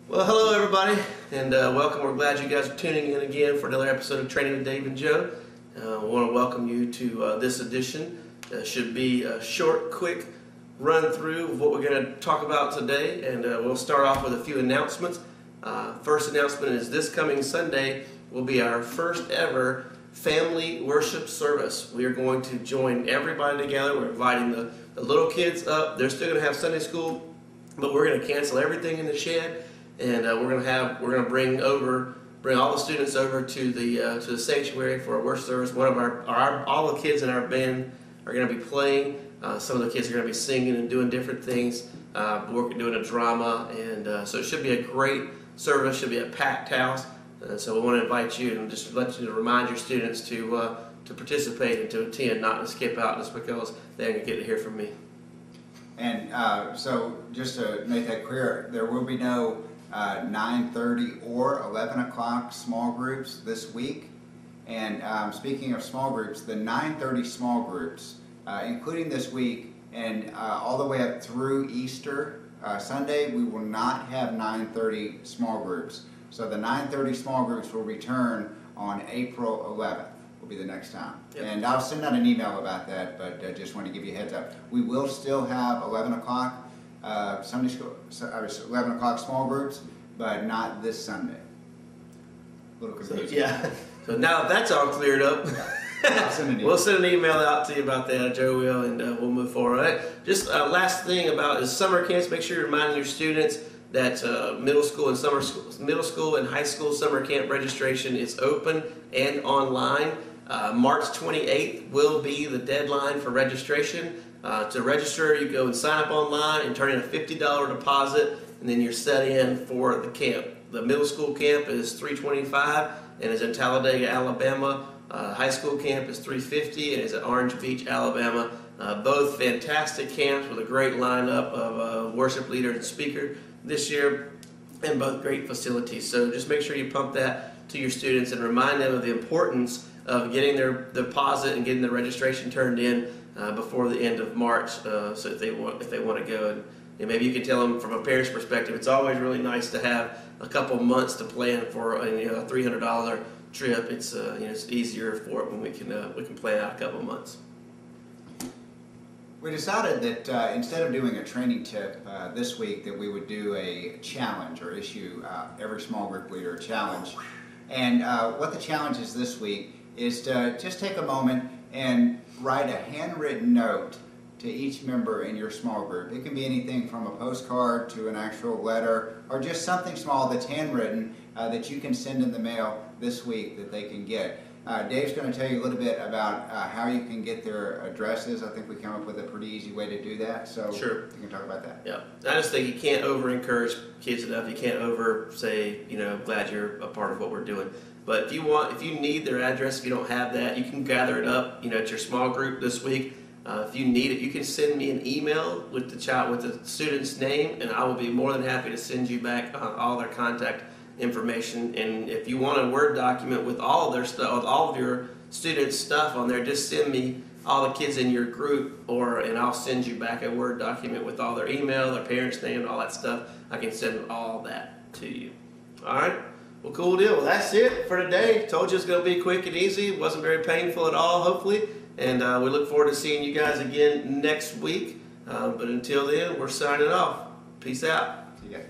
Well, hello everybody, and welcome. We're glad you guys are tuning in again for another episode of Training with Dave and Joe. I want to welcome you to this edition. Should be a short, quick run through of what we're going to talk about today, and we'll start off with a few announcements. First announcement is this coming Sunday will be our first ever family worship service. We are going to join everybody together. We're inviting the little kids up. They're still going to have Sunday school, but we're going to cancel everything in the shed. And we're going to bring all the students over to the sanctuary for a worship service. All the kids in our band are going to be playing. Some of the kids are going to be singing and doing different things. We're doing a drama, and so it should be a great service. Should be a packed house. So we want to invite you and just let you to remind your students to participate and to attend, not to skip out just because they didn't get to hear from me. And so just to make that clear, there will be no 9:30 or 11 o'clock small groups this week. And speaking of small groups, the 9:30 small groups, including this week and all the way up through Easter Sunday, we will not have 9:30 small groups. So the 9:30 small groups will return on April 11th. Will be the next time. Yep. And I'll send out an email about that, but I just want to give you a heads up. We will still have 11 o'clock Sunday school, 11 o'clock small groups, but not this Sunday. A little confusing. So, yeah. So now that that's all cleared up, we'll send an email out to you about that. Joe will, and we'll move forward. Right. Just last thing about is summer camps. Make sure you're reminding your students that middle school and high school summer camp registration is open and online. March 28th will be the deadline for registration. To register, you go and sign up online and turn in a $50 deposit, and then you're set in for the camp. The middle school camp is $325 and is in Talladega, Alabama. High school camp is $350 and is at Orange Beach, Alabama. Both fantastic camps with a great lineup of worship leader and speaker this year, and both great facilities. So just make sure you pump that to your students and remind them of the importance of getting their deposit and getting the registration turned in before the end of March. So if they want to go, and maybe you can tell them from a parent's perspective, it's always really nice to have a couple months to plan for a $300 trip. It's it's easier for it when we can plan out a couple months. We decided that instead of doing a training tip this week, that we would do a challenge or issue every small group leader a challenge. And what the challenge is this week is to just take a moment and write a handwritten note to each member in your small group. It can be anything from a postcard to an actual letter, or just something small that's handwritten that you can send in the mail this week that they can get. Dave's going to tell you a little bit about how you can get their addresses. I think we came up with a pretty easy way to do that. So sure, you can talk about that. Yeah, I just think you can't over-encourage kids enough. You can't say, glad you're a part of what we're doing. But if you need their address, if you don't have that, you can gather it up, at your small group this week. If you need it, you can send me an email with the student's name, and I will be more than happy to send you back all their contact information. And if you want a Word document with all of their stuff, with all of your students' stuff on there, just send me all the kids in your group, and I'll send you back a Word document with all their email, their parents' name, all that stuff. I can send all that to you. All right. Well, cool deal. Well, that's it for today. Told you it's going to be quick and easy. It wasn't very painful at all, hopefully. And we look forward to seeing you guys again next week. But until then, we're signing off. Peace out. See you guys.